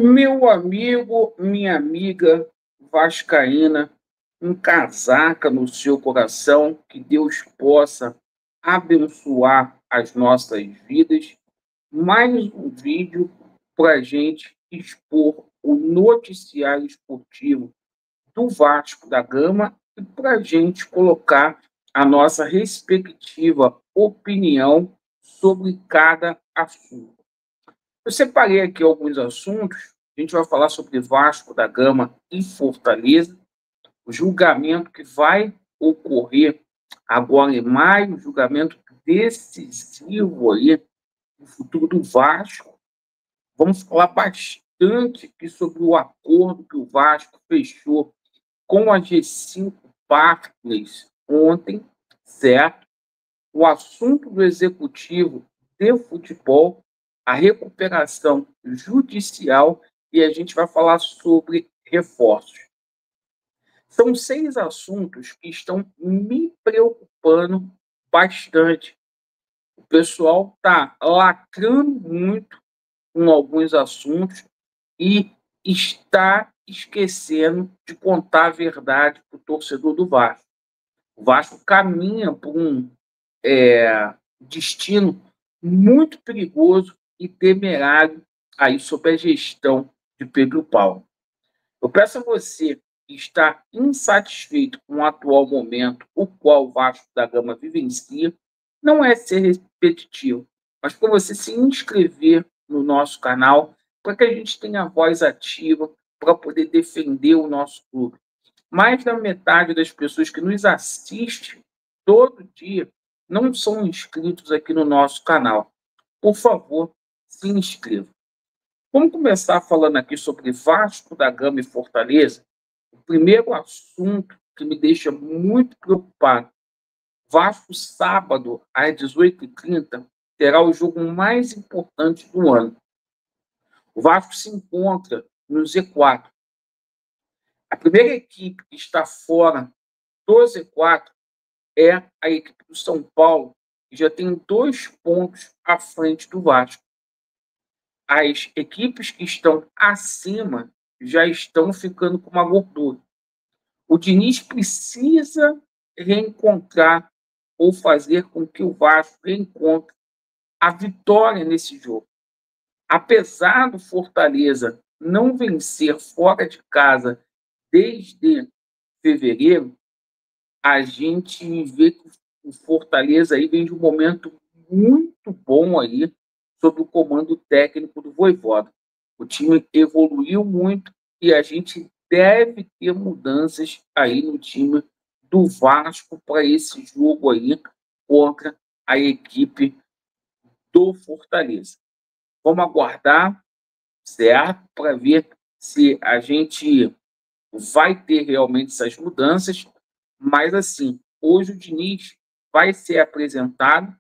Meu amigo, minha amiga vascaína, um casaca no seu coração, que Deus possa abençoar as nossas vidas. Mais um vídeo para a gente expor o noticiário esportivo do Vasco da Gama e para a gente colocar a nossa respectiva opinião sobre cada assunto. Eu separei aqui alguns assuntos. A gente vai falar sobre Vasco da Gama e Fortaleza, o julgamento que vai ocorrer agora em maio, julgamento decisivo aí no futuro do Vasco. Vamos falar bastante aqui sobre o acordo que o Vasco fechou com a G5 Partners ontem, certo? O assunto do executivo de futebol, a recuperação judicial e a gente vai falar sobre reforços. São 6 assuntos que estão me preocupando bastante. O pessoal está lacrando muito com alguns assuntos e está esquecendo de contar a verdade para o torcedor do Vasco. O Vasco caminha por um destino muito perigoso e temerário aí sob a gestão de Pedro Paulo. Eu peço a você que está insatisfeito com o atual momento, o qual o Vasco da Gama vivencia, não é ser repetitivo, mas para você se inscrever no nosso canal, para que a gente tenha voz ativa, para poder defender o nosso clube. Mais da metade das pessoas que nos assistem todo dia não são inscritos aqui no nosso canal. Por favor, se inscreva. Vamos começar falando aqui sobre Vasco da Gama e Fortaleza. O primeiro assunto que me deixa muito preocupado. Vasco, sábado, às 18h30, terá o jogo mais importante do ano. O Vasco se encontra no Z4. A primeira equipe que está fora do Z4 é a equipe do São Paulo, que já tem 2 pontos à frente do Vasco. As equipes que estão acima já estão ficando com uma gordura. O Diniz precisa reencontrar ou fazer com que o Vasco reencontre a vitória nesse jogo. Apesar do Fortaleza não vencer fora de casa desde fevereiro, a gente vê que o Fortaleza aí vem de um momento muito bom aí sob o comando técnico do Vojvoda. O time evoluiu muito e a gente deve ter mudanças aí no time do Vasco para esse jogo aí contra a equipe do Fortaleza. Vamos aguardar, certo? Para ver se a gente vai ter realmente essas mudanças. Mas, assim, hoje o Diniz vai ser apresentado,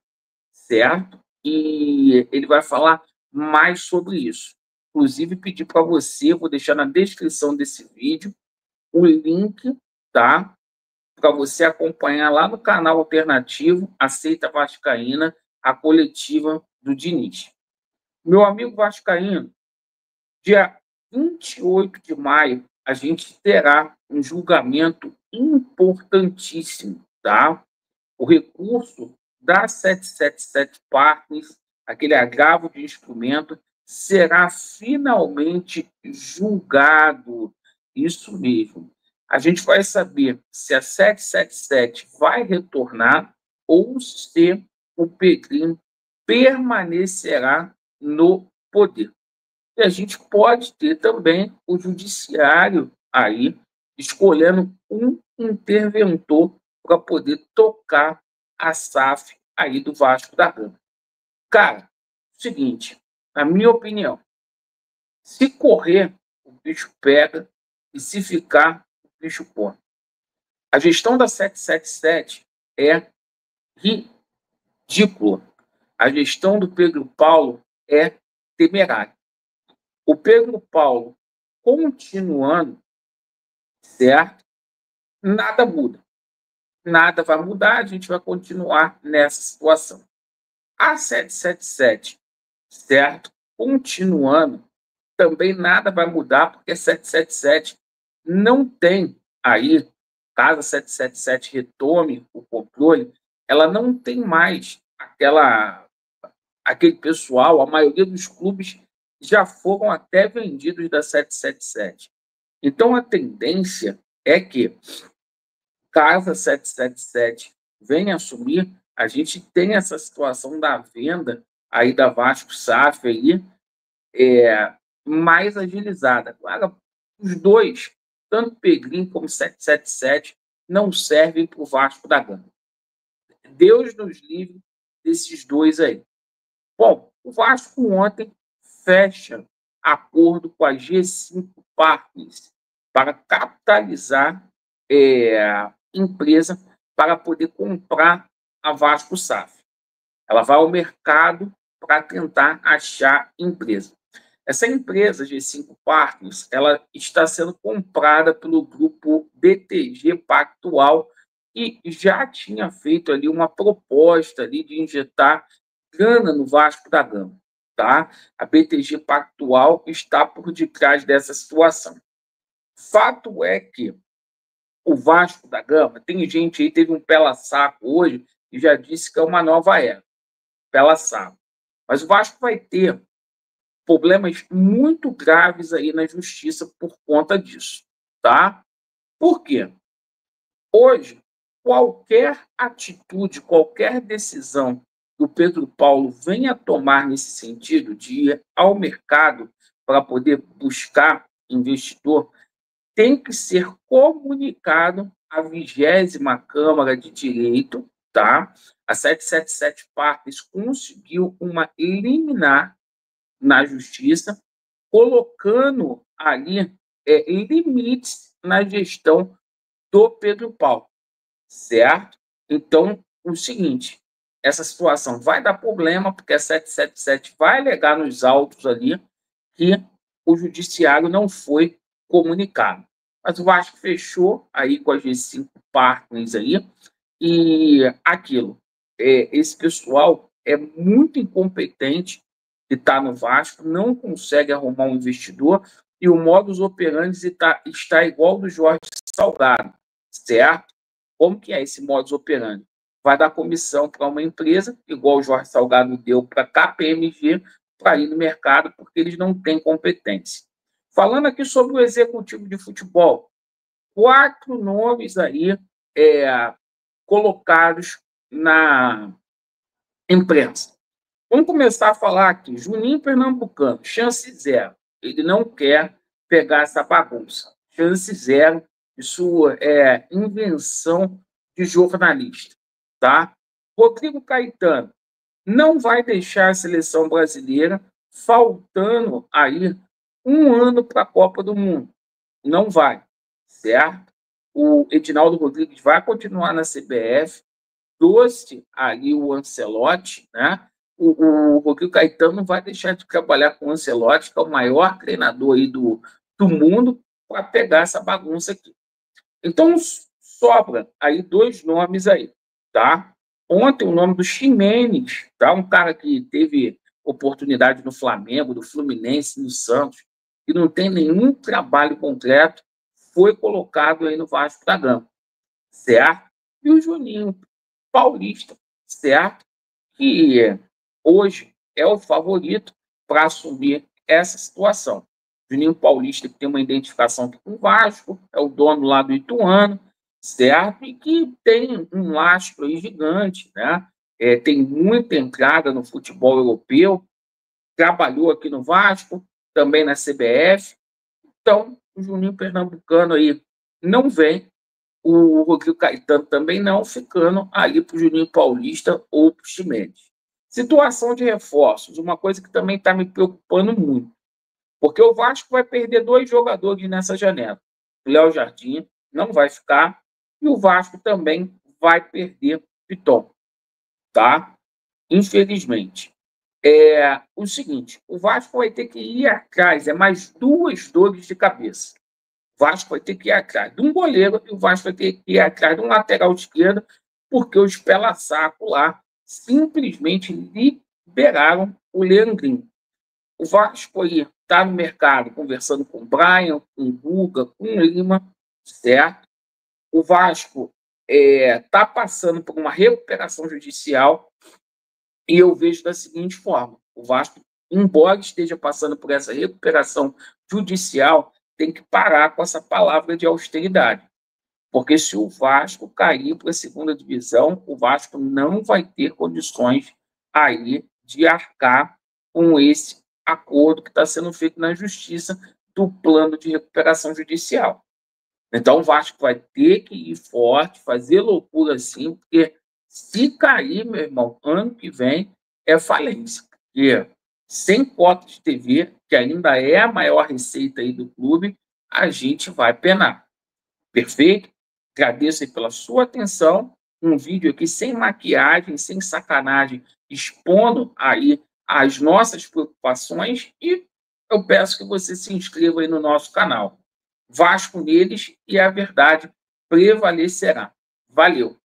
certo? E ele vai falar mais sobre isso. Inclusive, pedir para você, vou deixar na descrição desse vídeo, o link, tá? Para você acompanhar lá no canal alternativo Aceita Vascaína, a coletiva do Diniz. Meu amigo vascaíno, dia 28 de maio, a gente terá um julgamento importantíssimo, tá? O recurso da 777 Partners, aquele agravo de instrumento, será finalmente julgado. Isso mesmo. A gente vai saber se a 777 vai retornar ou se o Pedrinho permanecerá no poder. E a gente pode ter também o judiciário aí escolhendo um interventor para poder tocar a SAF aí do Vasco da Gama. Cara, seguinte, na minha opinião, se correr, o bicho pega, e se ficar, o bicho põe. A gestão da 777 é ridícula. A gestão do Pedro Paulo é temerária. O Pedro Paulo continuando, certo? Nada muda. Nada vai mudar, a gente vai continuar nessa situação. A 777, certo? Continuando, também nada vai mudar, porque 777 não tem aí, caso a 777 retome o controle, ela não tem mais aquele pessoal, a maioria dos clubes já foram até vendidos da 777. Então, a tendência é que, caso a 777 venha assumir, a gente tem essa situação da venda aí da Vasco SAF aí, mais agilizada. Claro, os dois, tanto Pegrim como 777, não servem para o Vasco da Gama. Deus nos livre desses dois aí. Bom, o Vasco ontem fecha acordo com a G5 Partners para capitalizar a empresa para poder comprar a Vasco SAF. Ela vai ao mercado para tentar achar empresa. Essa empresa, G5 Partners, ela está sendo comprada pelo grupo BTG Pactual, que já tinha feito ali uma proposta ali de injetar grana no Vasco da Gama, tá? A BTG Pactual está por detrás dessa situação. Fato é que o Vasco da Gama, tem gente aí, teve um pela-saco hoje, e já disse que é uma nova era, pela-saco. Mas o Vasco vai ter problemas muito graves aí na justiça por conta disso, tá? Por quê? Hoje, qualquer atitude, qualquer decisão que o Pedro Paulo venha tomar nesse sentido de ir ao mercado para poder buscar investidor, tem que ser comunicado à 20ª Câmara de Direito, tá? A 777 Partners conseguiu uma liminar na justiça, colocando ali limites na gestão do Pedro Paulo, certo? Então, o seguinte, essa situação vai dar problema, porque a 777 vai alegar nos autos ali que o judiciário não foi comunicado. Mas o Vasco fechou aí com a G5 Partners aí, e aquilo, esse pessoal é muito incompetente que está no Vasco, não consegue arrumar um investidor, e o modus operandi está igual do Jorge Salgado, certo? Como que é esse modus operandi? Vai dar comissão para uma empresa, igual o Jorge Salgado deu para a KPMG, para ir no mercado, porque eles não têm competência. Falando aqui sobre o executivo de futebol, 4 nomes aí colocados na imprensa. Vamos começar a falar aqui. Juninho Pernambucano, chance zero. Ele não quer pegar essa bagunça. Chance zero. Isso é invenção de jornalista, tá? Rodrigo Caetano não vai deixar a seleção brasileira faltando aí um ano para a Copa do Mundo. Não vai, certo? O Edinaldo Rodrigues vai continuar na CBF, trouxe ali o Ancelotti, né? O Rodrigo Caetano não vai deixar de trabalhar com o Ancelotti, que é o maior treinador aí do mundo, para pegar essa bagunça aqui. Então, sobra aí 2 nomes aí, tá? Ontem, o nome do Ximenes, tá? Um cara que teve oportunidade no Flamengo, do Fluminense, no Santos, e não tem nenhum trabalho concreto, foi colocado aí no Vasco da Gama, certo? E o Juninho Paulista, certo? Que hoje é o favorito para assumir essa situação. Juninho Paulista, que tem uma identificação com o Vasco, é o dono lá do Ituano, certo? E que tem um lastro aí gigante, né? Tem muita entrada no futebol europeu, trabalhou aqui no Vasco, também na CBF. Então, o Juninho Pernambucano aí não vem, o Rodrigo Caetano também não, ficando ali para o Juninho Paulista ou para o Ximenes. Situação de reforços, uma coisa que também está me preocupando muito, porque o Vasco vai perder 2 jogadores nessa janela. O Léo Jardim não vai ficar e o Vasco também vai perder Piton, tá? Infelizmente. O seguinte, o Vasco vai ter que ir atrás, mais 2 dores de cabeça. O Vasco vai ter que ir atrás de um goleiro e o Vasco vai ter que ir atrás de um lateral esquerdo, porque os pela-saco lá simplesmente liberaram o Leandrinho. O Vasco aí está no mercado conversando com o Brian, com o Guga, com o Lima, certo? O Vasco está passando por uma recuperação judicial e eu vejo da seguinte forma: o Vasco, embora esteja passando por essa recuperação judicial, tem que parar com essa palavra de austeridade. Porque se o Vasco cair para a segunda divisão, o Vasco não vai ter condições aí de arcar com esse acordo que está sendo feito na justiça do plano de recuperação judicial. Então o Vasco vai ter que ir forte, fazer loucura assim, porque se cair, meu irmão, ano que vem é falência. Porque sem cota de TV, que ainda é a maior receita aí do clube, a gente vai penar. Perfeito? Agradeço aí pela sua atenção. Um vídeo aqui sem maquiagem, sem sacanagem, expondo aí as nossas preocupações e eu peço que você se inscreva aí no nosso canal. Vasco neles e a verdade prevalecerá. Valeu!